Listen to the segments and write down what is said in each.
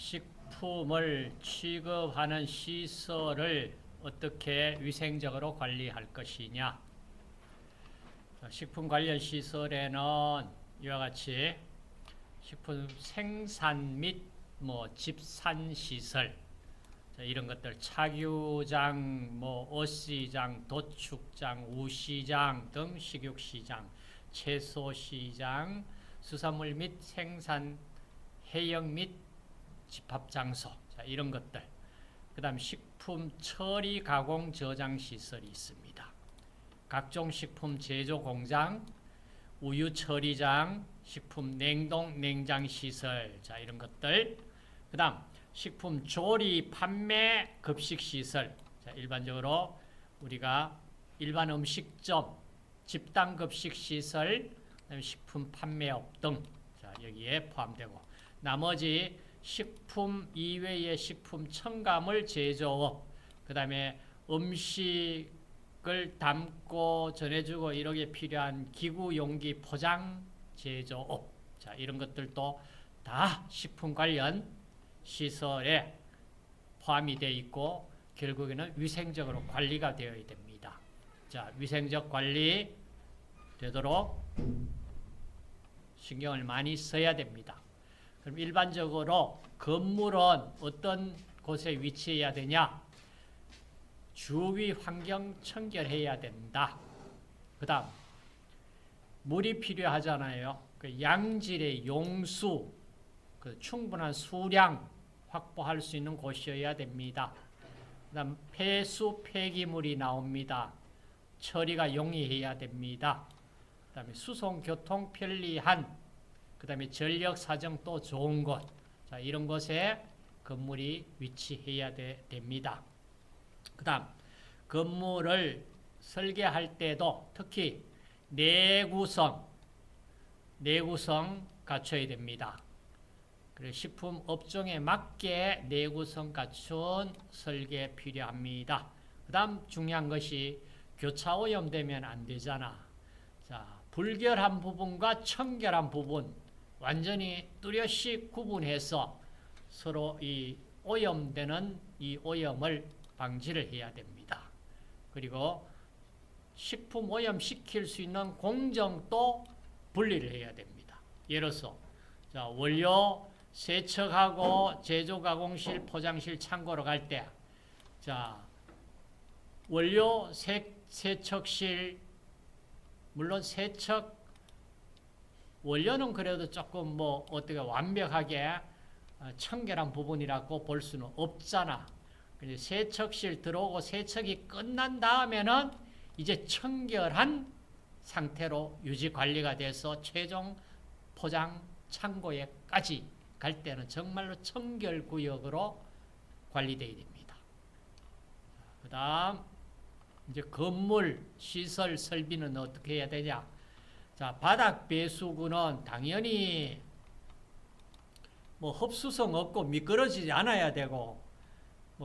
식품을 취급하는 시설을 어떻게 위생적으로 관리할 것이냐. 식품 관련 시설에는 이와 같이 식품 생산 및 집산 시설, 이런 것들 착유장, 어시장, 도축장, 우시장 등 식육시장, 채소시장, 수산물 및 생산 해역 및 집합장소, 이런 것들. 그 다음 식품 처리 가공 저장 시설이 있습니다. 각종 식품 제조 공장, 우유 처리장, 식품 냉동 냉장 시설, 이런 것들. 그 다음 식품 조리 판매 급식 시설. 일반적으로 우리가 일반 음식점, 집단 급식 시설, 식품 판매업 등 여기에 포함되고, 나머지 식품 이외의 식품 첨가물 제조업, 그 다음에 음식을 담고 전해주고 이렇게 필요한 기구 용기 포장 제조업, 이런 것들도 다 식품 관련 시설에 포함이 되어 있고, 결국에는 위생적으로 관리가 되어야 됩니다. 위생적 관리 되도록 신경을 많이 써야 됩니다. 그럼 일반적으로 건물은 어떤 곳에 위치해야 되냐? 주위 환경 청결해야 된다. 그 다음 물이 필요하잖아요. 그 양질의 용수, 그 충분한 수량 확보할 수 있는 곳이어야 됩니다. 그 다음 폐수 폐기물이 나옵니다. 처리가 용이해야 됩니다. 그 다음에 수송 교통 편리한, 그 다음에 전력 사정도 좋은 곳, 이런 곳에 건물이 위치해야 됩니다. 그 다음 건물을 설계할 때도 특히 내구성 갖춰야 됩니다. 그래서 식품 업종에 맞게 내구성 갖춘 설계 필요합니다. 그 다음 중요한 것이 교차 오염되면 안 되잖아. 불결한 부분과 청결한 부분 완전히 뚜렷이 구분해서 서로 이 오염되는 이 오염을 방지를 해야 됩니다. 그리고 식품 오염시킬 수 있는 공정도 분리를 해야 됩니다. 예를 들어서 원료 세척하고 제조가공실, 포장실, 창고로 갈 때 원료 세척실, 물론 세척 원료는 그래도 조금 어떻게 완벽하게 청결한 부분이라고 볼 수는 없잖아. 세척실 들어오고 세척이 끝난 다음에는 이제 청결한 상태로 유지 관리가 돼서 최종 포장 창고에까지 갈 때는 정말로 청결 구역으로 관리되어야 됩니다. 그 다음 이제 건물 시설 설비는 어떻게 해야 되냐? 바닥 배수구는 당연히 흡수성 없고 미끄러지지 않아야 되고,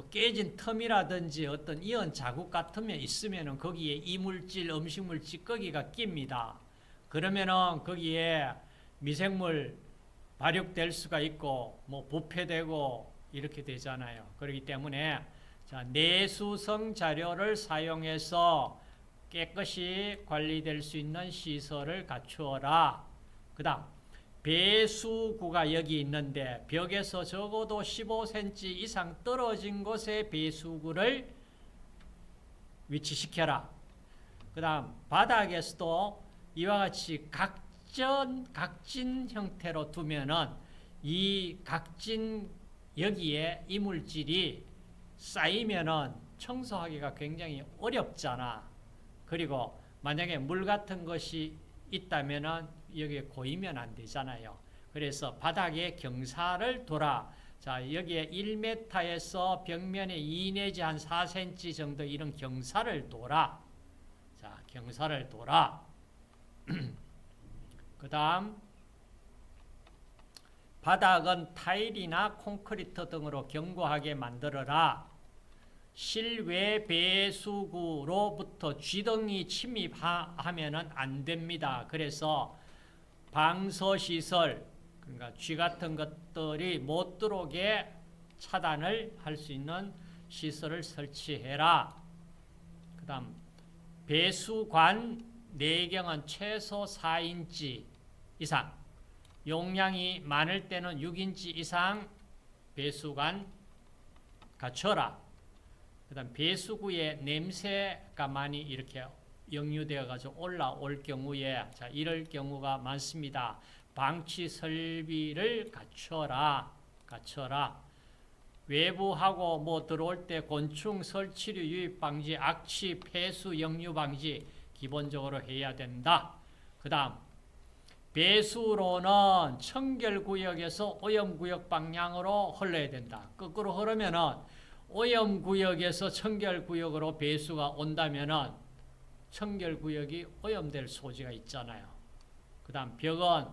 깨진 틈이라든지 어떤 이온 자국 같은 게 있으면은 거기에 이물질, 음식물 찌꺼기가 낍니다. 그러면은 거기에 미생물 발육될 수가 있고, 부패되고 이렇게 되잖아요. 그렇기 때문에 내수성 자료를 사용해서 깨끗이 관리될 수 있는 시설을 갖추어라. 그 다음 배수구가 여기 있는데 벽에서 적어도 15cm 이상 떨어진 곳에 배수구를 위치시켜라. 그 다음 바닥에서도 이와 같이 각진 형태로 두면은 이 각진 여기에 이물질이 쌓이면은 청소하기가 굉장히 어렵잖아. 그리고 만약에 물 같은 것이 있다면은 여기에 고이면 안 되잖아요. 그래서 바닥에 경사를 둬라. 여기에 1m에서 벽면에 2 내지 한 4cm 정도 이런 경사를 둬라. 경사를 둬라. 그 다음 바닥은 타일이나 콘크리트 등으로 견고하게 만들어라. 실외 배수구로부터 쥐등이 침입하면 안 됩니다. 그래서 방서시설, 그러니까 쥐 같은 것들이 못 들어오게 차단을 할 수 있는 시설을 설치해라. 그 다음 배수관 내경은 최소 4인치 이상, 용량이 많을 때는 6인치 이상 배수관 갖춰라. 그 다음 배수구에 냄새가 많이 이렇게 역류되어 가지고 올라올 경우에, 자, 이럴 경우가 많습니다. 방치 설비를 갖춰라. 외부하고 뭐 들어올 때 곤충 설치류 유입 방지, 악취, 폐수, 역류 방지 기본적으로 해야 된다. 그 다음 배수로는 청결구역에서 오염구역 방향으로 흘러야 된다. 거꾸로 흐르면은 오염구역에서 청결구역으로 배수가 온다면은 청결구역이 오염될 소지가 있잖아요. 그 다음 벽은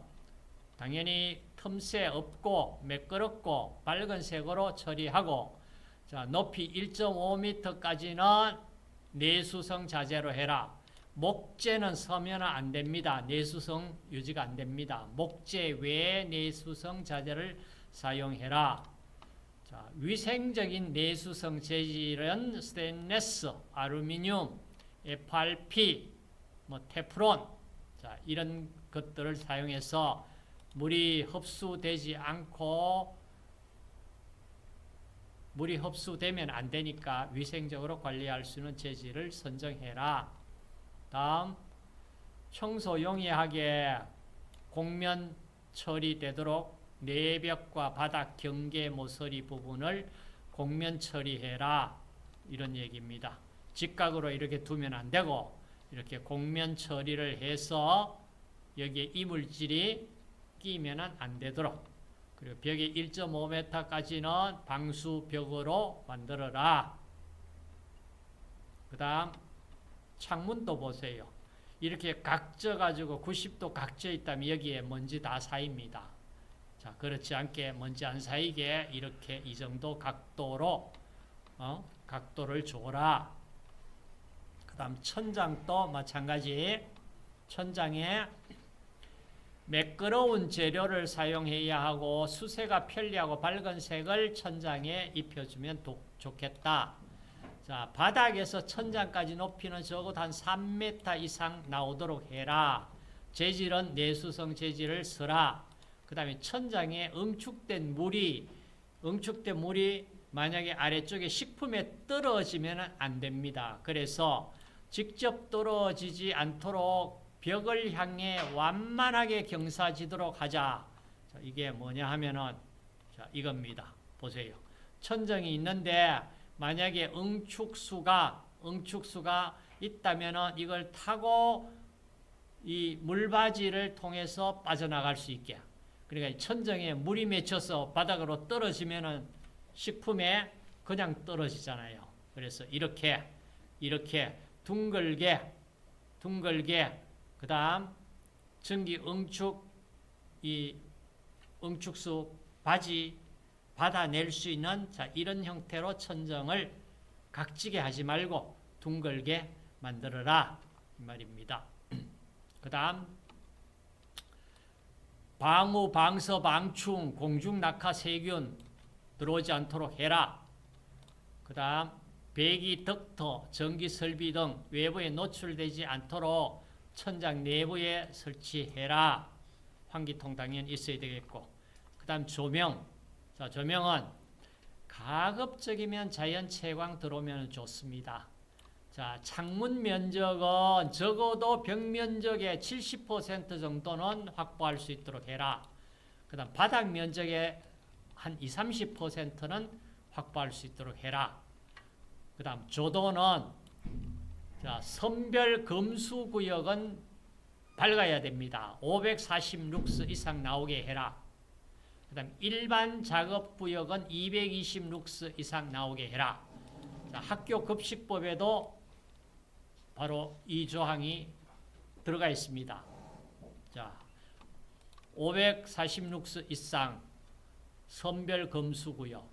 당연히 틈새 없고 매끄럽고 밝은색으로 처리하고, 자, 높이 1.5m까지는 내수성 자재로 해라. 목재는 서면 안 됩니다. 내수성 유지가 안 됩니다. 목재 외에 내수성 자재를 사용해라. 자, 위생적인 내수성 재질은 스테인리스, 알루미늄, FRP, 테프론, 자, 이런 것들을 사용해서 물이 흡수되지 않고, 물이 흡수되면 안 되니까 위생적으로 관리할 수 있는 재질을 선정해라. 다음, 청소 용이하게 곡면 처리되도록 내벽과 바닥 경계 모서리 부분을 곡면 처리해라. 이런 얘기입니다. 직각으로 이렇게 두면 안 되고 이렇게 곡면 처리를 해서 여기에 이물질이 끼면 안 되도록, 그리고 벽이 1.5m까지는 방수벽으로 만들어라. 그 다음 창문도 보세요. 이렇게 각져가지고 90도 각져 있다면 여기에 먼지 다 쌓입니다. 자, 그렇지 않게 먼지 안 쌓이게 이렇게 이 정도 각도로 각도를 줘라. 그 다음 천장도 마찬가지. 천장에 매끄러운 재료를 사용해야 하고 수세가 편리하고 밝은 색을 천장에 입혀주면 좋겠다. 자, 바닥에서 천장까지 높이는 적어도 한 3m 이상 나오도록 해라. 재질은 내수성 재질을 써라. 그 다음에 천장에 응축된 물이 만약에 아래쪽에 식품에 떨어지면 안 됩니다. 그래서 직접 떨어지지 않도록 벽을 향해 완만하게 경사지도록 하자. 자, 이게 뭐냐 하면은, 자, 이겁니다. 보세요. 천정이 있는데 만약에 응축수가 있다면은 이걸 타고 이 물바지를 통해서 빠져나갈 수 있게. 그러니까 천정에 물이 맺혀서 바닥으로 떨어지면은 식품에 그냥 떨어지잖아요. 그래서 이렇게 둥글게 그 다음 전기 응축수 바지 받아낼 수 있는, 자, 이런 형태로 천정을 각지게 하지 말고 둥글게 만들어라 이 말입니다. 그 다음 방우, 방서, 방충, 공중 낙하 세균 들어오지 않도록 해라. 그 다음 배기, 덕터, 전기 설비 등 외부에 노출되지 않도록 천장 내부에 설치해라. 환기통 당연히 있어야 되겠고, 그 다음 조명. 자, 조명은 가급적이면 자연 채광 들어오면 좋습니다. 자, 창문 면적은 적어도 벽 면적의 70% 정도는 확보할 수 있도록 해라. 그 다음 바닥 면적의 한 20-30%는 확보할 수 있도록 해라. 그 다음 조도는, 자, 선별 금수 구역은 밝아야 됩니다. 540 룩스 이상 나오게 해라. 그 다음 일반 작업 구역은 220 룩스 이상 나오게 해라. 자, 학교 급식법에도 바로 이 조항이 들어가 있습니다. 자, 540 룩스 이상 선별 금수 구역,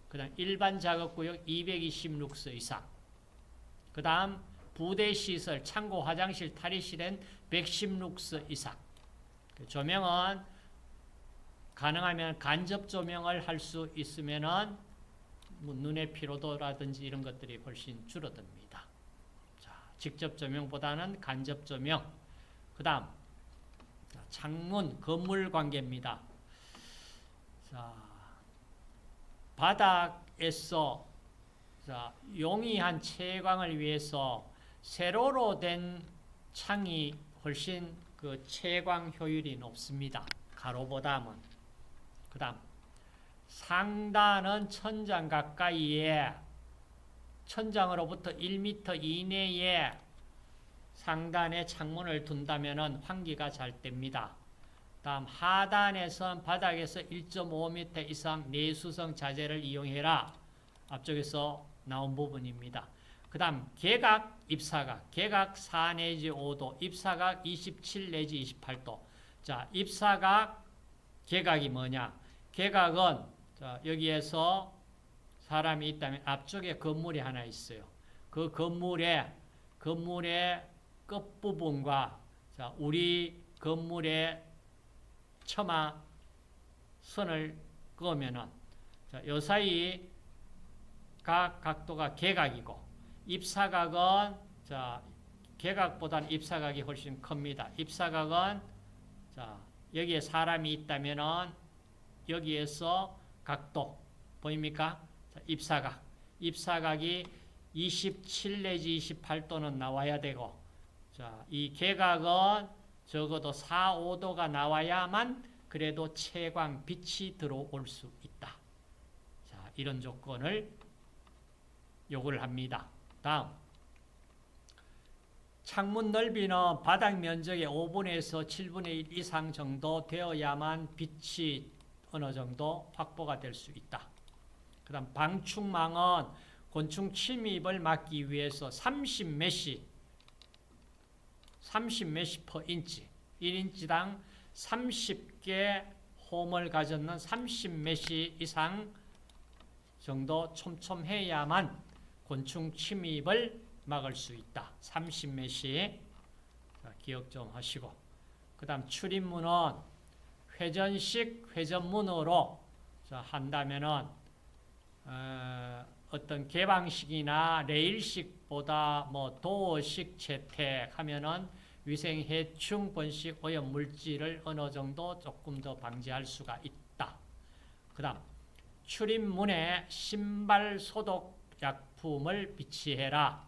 그 다음 일반 작업 구역 220 룩스 이상, 그 다음 부대시설, 창고, 화장실, 탈의실엔 110 룩스 이상. 조명은 가능하면 간접 조명을 할 수 있으면은 뭐 눈의 피로도라든지 이런 것들이 훨씬 줄어듭니다. 자, 직접 조명보다는 간접 조명. 그다음 창문, 건물 관계입니다. 자, 바닥에서 용이한 채광을 위해서 세로로 된 창이 훨씬 그 채광 효율이 높습니다. 가로보다는. 그 다음 상단은 천장 가까이에 천장으로부터 1m 이내에 상단에 창문을 둔다면 환기가 잘 됩니다. 다음 하단에선 바닥에서 1.5m 이상 내수성 자재를 이용해라. 앞쪽에서 나온 부분입니다. 그 다음 개각, 입사각. 개각 4 내지 5도, 입사각 27 내지 28도. 자, 입사각, 개각이 뭐냐? 개각은 여기에서 사람이 있다면 앞쪽에 건물이 하나 있어요. 그 건물의 끝부분과 우리 건물의 처마 선을 그으면은 요 사이 각도가 개각이고 입사각은 개각보다는 입사각이 훨씬 큽니다. 입사각은 여기에 사람이 있다면은 여기에서 각도 보입니까? 입사각이 27 내지 28도는 나와야 되고 이 개각은 적어도 4, 5도가 나와야만 그래도 채광, 빛이 들어올 수 있다. 자, 이런 조건을 요구를 합니다. 다음 창문 넓이는 바닥 면적의 5분에서 7분의 1 이상 정도 되어야만 빛이 어느 정도 확보가 될 수 있다. 그 다음 방충망은 곤충 침입을 막기 위해서 30메시 per 인치 1인치당 30개 홈을 가졌는 30메시 이상 정도 촘촘해야만 곤충 침입을 막을 수 있다. 30메시 기억 좀 하시고 그 다음 출입문은 회전식 회전문으로 한다면은 어떤 개방식이나 레일식보다 뭐 도어식 채택하면은 위생 해충 번식 오염 물질을 어느 정도 조금 더 방지할 수가 있다. 그다음 출입문에 신발 소독 약품을 비치해라.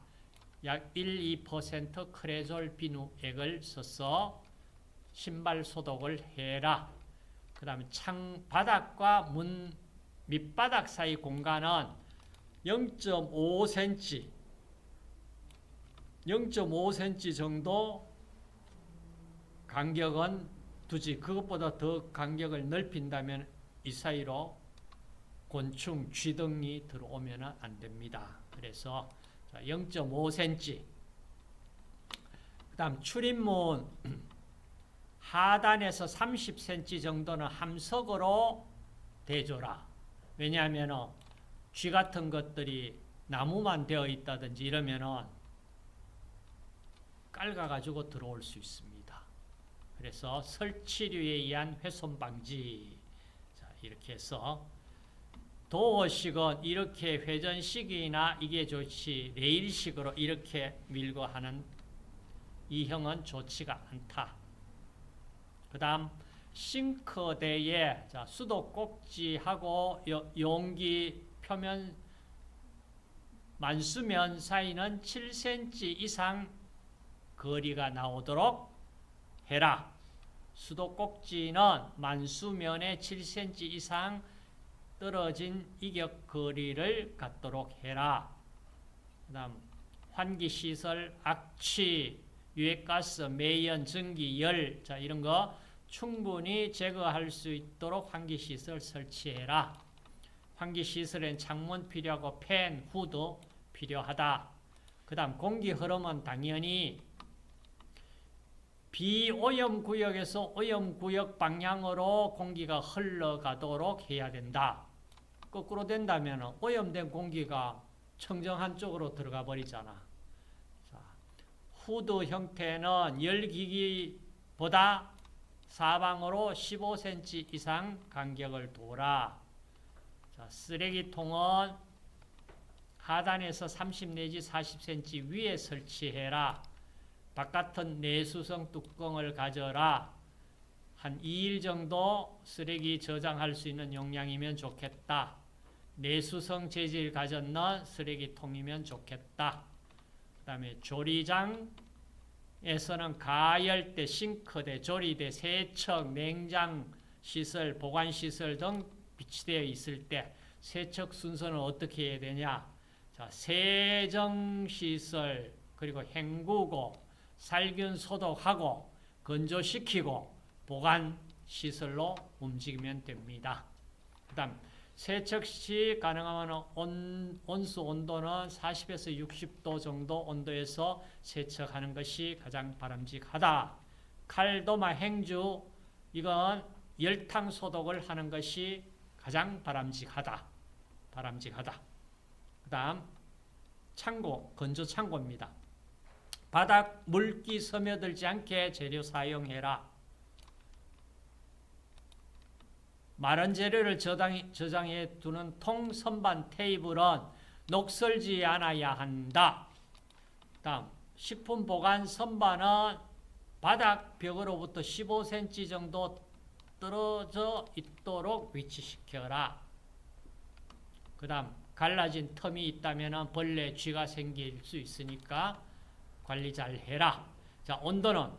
약 1, 2% 크레졸 비누액을 써서 신발 소독을 해라. 그 다음에 창 바닥과 문 밑바닥 사이 공간은 0.5cm 정도 간격은 두지. 그것보다 더 간격을 넓힌다면 이 사이로 곤충, 쥐등이 들어오면 안 됩니다. 그래서 0.5cm. 그 다음 출입문 하단에서 30cm 정도는 함석으로 대줘라. 왜냐하면 쥐 같은 것들이 나무만 되어 있다든지 이러면은 깔아가지고 들어올 수 있습니다. 그래서 설치류에 의한 훼손 방지. 자, 이렇게 해서 도어식은 이렇게 회전식이나 이게 좋지 레일식으로 이렇게 밀고 하는 이 형은 좋지가 않다. 그 다음 싱크대에 수도 꼭지하고 용기 표면 만수면 사이는 7cm 이상 거리가 나오도록 해라. 수도 꼭지는 만수면에 7cm 이상 떨어진 이격 거리를 갖도록 해라. 그 다음 환기시설, 악취, 유해가스, 매연, 전기, 열 이런 거 충분히 제거할 수 있도록 환기시설 설치해라. 환기시설엔 창문 필요하고 팬, 후드 필요하다. 그 다음 공기 흐름은 당연히 비오염구역에서 오염구역 방향으로 공기가 흘러가도록 해야 된다. 거꾸로 된다면 오염된 공기가 청정한 쪽으로 들어가 버리잖아. 자, 후드 형태는 열기기보다 사방으로 15cm 이상 간격을 둬라. 자, 쓰레기통은 하단에서 30 내지 40cm 위에 설치해라. 바깥은 내수성 뚜껑을 가져라. 한 2일 정도 쓰레기 저장할 수 있는 용량이면 좋겠다. 내수성 재질 가졌는 쓰레기통이면 좋겠다. 그 다음에 조리장에서는 가열대, 싱크대, 조리대, 세척, 냉장 시설, 보관 시설 등 비치되어 있을 때 세척 순서는 어떻게 해야 되냐? 자, 세정 시설 그리고 헹구고 살균 소독하고 건조시키고 보관 시설로 움직이면 됩니다. 그다음 세척 시 가능하면 온수 온도는 40에서 60도 정도 온도에서 세척하는 것이 가장 바람직하다. 칼도마 행주 이건 열탕 소독을 하는 것이 가장 바람직하다. 그다음 창고, 건조 창고입니다. 바닥 물기 스며들지 않게 재료 사용해라. 마른 재료를 저장해 두는 통, 선반, 테이블은 녹슬지 않아야 한다. 다음 식품 보관 선반은 바닥 벽으로부터 15cm 정도 떨어져 있도록 위치시켜라. 그 다음 갈라진 텀이 있다면 벌레, 쥐가 생길 수 있으니까 관리 잘 해라. 자, 온도는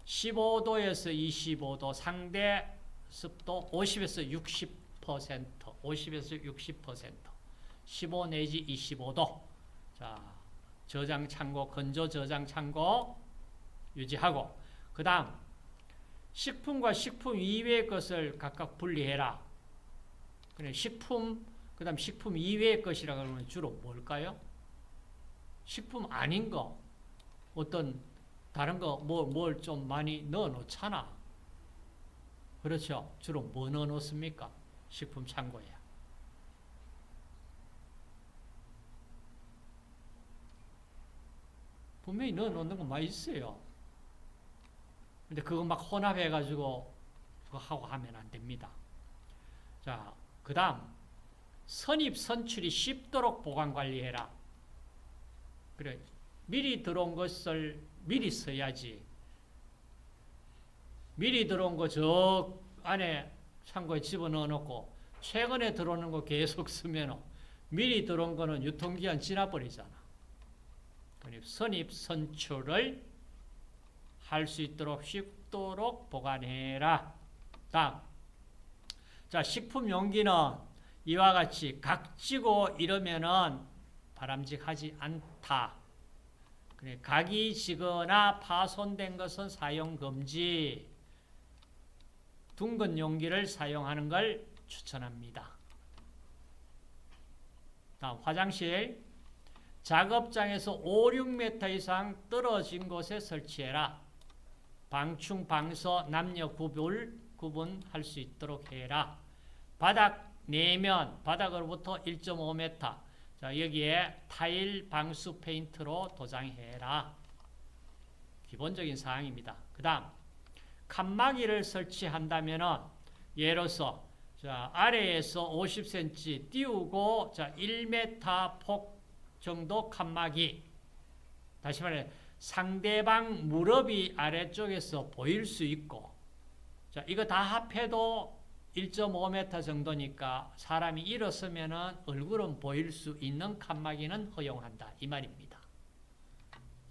15도에서 25도, 상대 습도 50에서 60%, 15 내지 25도. 자, 저장 창고, 건조 저장 창고 유지하고, 그 다음 식품과 식품 이외의 것을 각각 분리해라. 그래, 식품, 그 다음 식품 이외의 것이라고 하면 주로 뭘까요? 식품 아닌 거, 어떤 다른 거, 뭘 좀 많이 넣어 놓잖아. 그렇죠. 주로 뭐 넣어 놓습니까? 식품 창고에. 분명히 넣어 놓는 거 많이 있어요. 근데 그거 막 혼합해가지고 그거 하고 하면 안 됩니다. 자, 그 다음 선입, 선출이 쉽도록 보관 관리해라. 그래, 미리 들어온 것을 미리 써야지. 미리 들어온 거 저 안에 창고에 집어넣어 놓고 최근에 들어오는 거 계속 쓰면 미리 들어온 거는 유통기한 지나버리잖아. 선입, 선출을 할 수 있도록 쉽도록 보관해라. 다음, 자, 식품 용기는 이와 같이 각지고 이러면은 바람직하지 않다. 그래, 각이 지거나 파손된 것은 사용 금지. 둥근 용기를 사용하는 걸 추천합니다. 다음, 화장실. 작업장에서 5, 6m 이상 떨어진 곳에 설치해라. 방충, 방서, 남녀 구분할 수 있도록 해라. 바닥 내면, 바닥으로부터 1.5m. 자, 여기에 타일 방수 페인트로 도장해라. 기본적인 사항입니다. 그 다음, 칸막이를 설치한다면 예로서 자, 아래에서 50cm 띄우고 자, 1m 폭 정도 칸막이. 다시 말해 상대방 무릎이 아래쪽에서 보일 수 있고, 자, 이거 다 합해도 1.5m 정도니까 사람이 일어서면은 얼굴은 보일 수 있는 칸막이는 허용한다. 이 말입니다.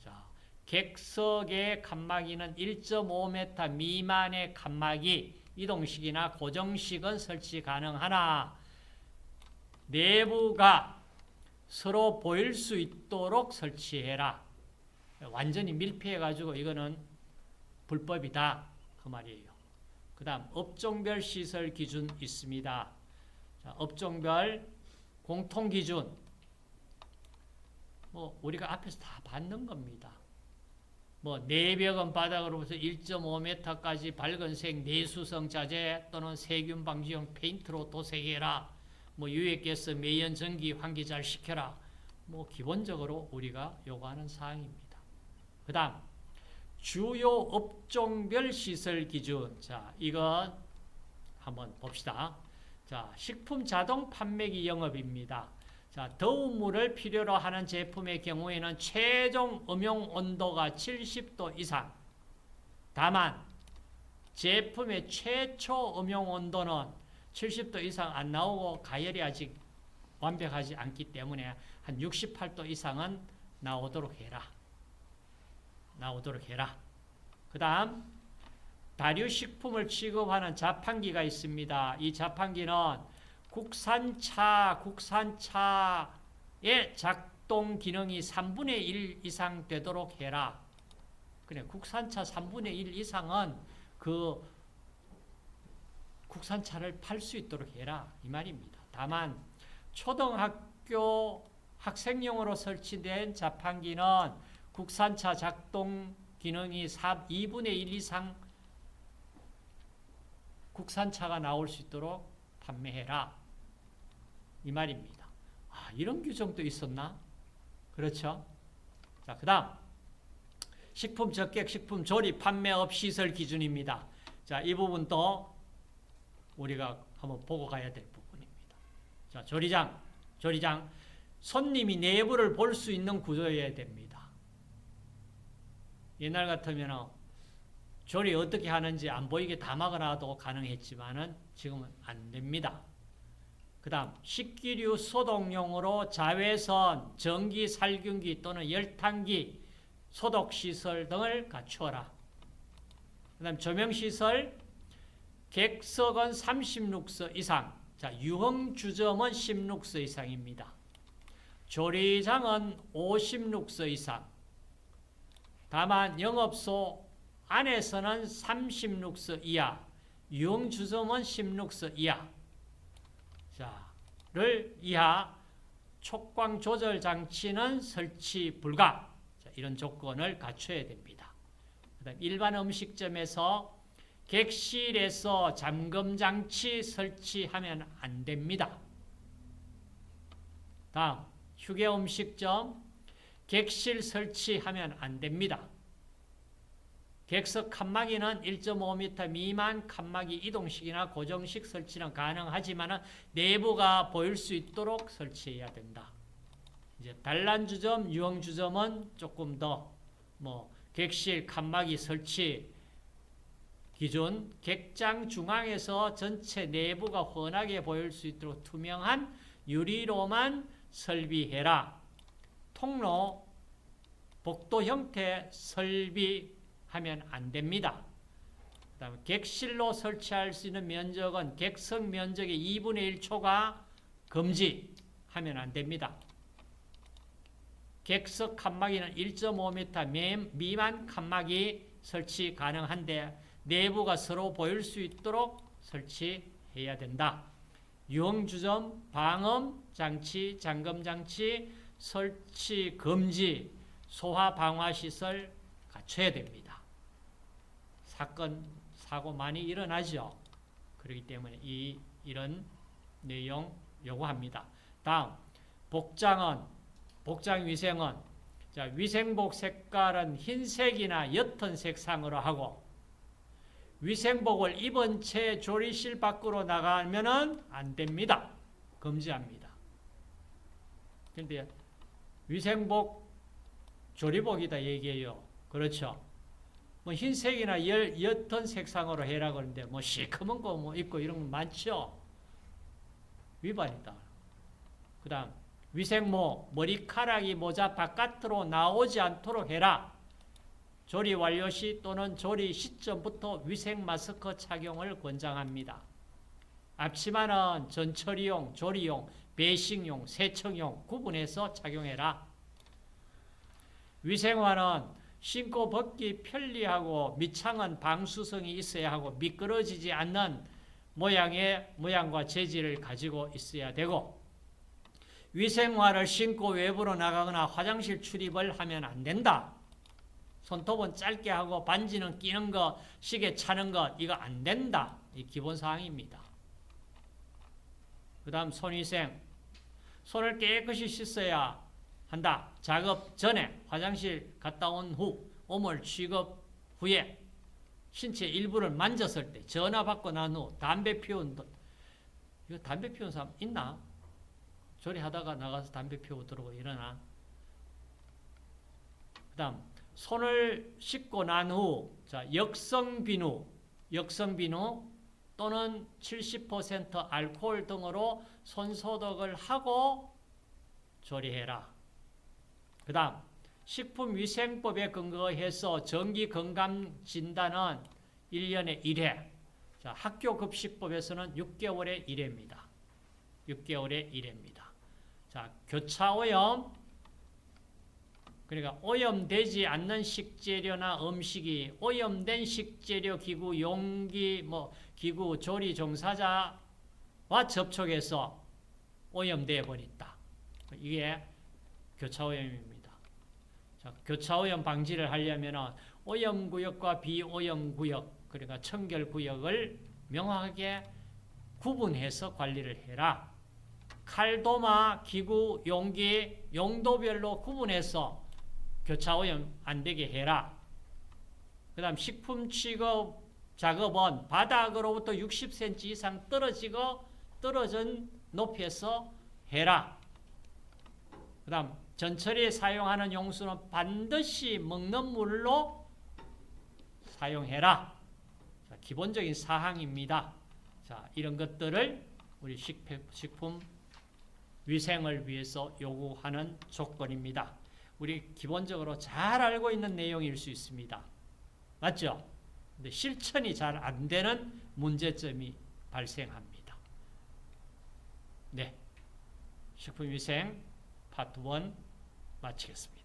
자, 객석의 칸막이는 1.5m 미만의 칸막이, 이동식이나 고정식은 설치 가능하나 내부가 서로 보일 수 있도록 설치해라. 완전히 밀폐해가지고 이거는 불법이다. 그 말이에요. 그 다음 업종별 시설 기준 있습니다. 자, 업종별 공통기준 우리가 앞에서 다 받는 겁니다. 내벽은 바닥으로부터 1.5m까지 밝은색 내수성 자재 또는 세균 방지용 페인트로 도색해라. 유액가스, 매연, 전기, 환기 잘 시켜라. 기본적으로 우리가 요구하는 사항입니다. 그 다음 주요 업종별 시설 기준. 자, 이건 한번 봅시다. 자, 식품 자동 판매기 영업입니다. 자, 더운 물을 필요로 하는 제품의 경우에는 최종 음용 온도가 70도 이상. 다만 제품의 최초 음용 온도는 70도 이상 안 나오고 가열이 아직 완벽하지 않기 때문에 한 68도 이상은 나오도록 해라. 그 다음 발효식품을 취급하는 자판기가 있습니다. 이 자판기는 국산차의 작동 기능이 3분의 1 이상 되도록 해라. 그래, 국산차 3분의 1 이상은 그 국산차를 팔 수 있도록 해라. 이 말입니다. 다만 초등학교 학생용으로 설치된 자판기는 국산차 작동 기능이 2분의 1 이상 국산차가 나올 수 있도록 판매해라. 이 말입니다. 아, 이런 규정도 있었나? 그렇죠? 자, 그 다음 식품 적객, 식품 조리, 판매업 시설 기준입니다. 자, 이 부분도 우리가 한번 보고 가야 될 부분입니다. 자, 조리장. 손님이 내부를 볼 수 있는 구조여야 됩니다. 옛날 같으면 조리 어떻게 하는지 안 보이게 다 막아놔도 가능했지만은 지금은 안 됩니다. 그 다음 식기류 소독용으로 자외선, 전기 살균기 또는 열탕기, 소독시설 등을 갖추어라. 그 다음 조명시설, 객석은 30룩스 이상, 자, 유흥주점은 10룩스 이상입니다. 조리장은 50룩스 이상, 다만 영업소 안에서는 30룩스 이하, 유흥주점은 10룩스 이하, 를 이하 촉광 조절 장치는 설치 불가. 자, 이런 조건을 갖춰야 됩니다. 그다음 일반 음식점에서 객실에서 잠금 장치 설치하면 안 됩니다. 다음 휴게 음식점 객실 설치하면 안 됩니다. 객석 칸막이는 1.5m 미만 칸막이 이동식이나 고정식 설치는 가능하지만 내부가 보일 수 있도록 설치해야 된다. 이제 단란주점, 유흥주점은 조금 더 객실 칸막이 설치 기준, 객장 중앙에서 전체 내부가 훤하게 보일 수 있도록 투명한 유리로만 설비해라. 통로, 복도 형태 설비하면 안 됩니다. 그다음에 객실로 설치할 수 있는 면적은 객석 면적의 2분의 1초가 금지하면 안 됩니다. 객석 칸막이는 1.5m 미만 칸막이 설치 가능한데 내부가 서로 보일 수 있도록 설치해야 된다. 유흥주점 방음 장치, 잠금 장치 설치 금지, 소화 방화 시설 갖춰야 됩니다. 사고 많이 일어나죠. 그렇기 때문에 이런 내용 요구합니다. 다음 복장 위생은 자, 위생복 색깔은 흰색이나 옅은 색상으로 하고 위생복을 입은 채 조리실 밖으로 나가면은 안 됩니다. 금지합니다. 그런데 위생복 조리복이다 얘기해요. 그렇죠? 흰색이나 옅은 색상으로 해라 그러는데 시커먼 거 입고 이런 거 많죠? 위반이다. 그 다음 위생모, 머리카락이 모자 바깥으로 나오지 않도록 해라. 조리 완료 시 또는 조리 시점부터 위생 마스크 착용을 권장합니다. 앞치마는 전처리용, 조리용, 배식용, 세척용 구분해서 착용해라. 위생화는 신고 벗기 편리하고 밑창은 방수성이 있어야 하고 미끄러지지 않는 모양과 재질을 가지고 있어야 되고 위생화를 신고 외부로 나가거나 화장실 출입을 하면 안 된다. 손톱은 짧게 하고 반지는 끼는 것, 시계 차는 것 이거 안 된다. 이 기본사항입니다. 그 다음 손위생. 손을 깨끗이 씻어야 한다. 작업 전에 화장실 갔다 온 후 오물 취급 후에 신체 일부를 만졌을 때, 전화 받고 난 후 담배 피운 이거 담배 피운 사람 있나? 조리하다가 나가서 담배 피우고 들어오고 일어나. 그 다음 손을 씻고 난 후 역성비누 또는 70% 알코올 등으로 손소독을 하고 조리해라. 그 다음 식품위생법에 근거해서 정기건강진단은 1년에 1회, 학교급식법에서는 6개월에 1회입니다. 6개월에 1회입니다. 교차오염, 그러니까 오염되지 않는 식재료나 음식이 오염된 식재료, 기구, 용기, 기구, 조리 종사자와 접촉해서 오염되어 버린다. 이게 교차오염입니다. 교차오염 방지를 하려면 오염구역과 비오염구역, 그러니까 청결구역을 명확하게 구분해서 관리를 해라. 칼도마, 기구, 용기, 용도별로 구분해서 교차오염 안 되게 해라. 그 다음 식품 취급 작업은 바닥으로부터 60cm 이상 떨어진 높이에서 해라. 그 다음 전처리에 사용하는 용수는 반드시 먹는 물로 사용해라. 기본적인 사항입니다. 이런 것들을 우리 식품 위생을 위해서 요구하는 조건입니다. 우리 기본적으로 잘 알고 있는 내용일 수 있습니다. 맞죠? 근데 실천이 잘 안 되는 문제점이 발생합니다. 네. 식품위생 파트 1 마치겠습니다.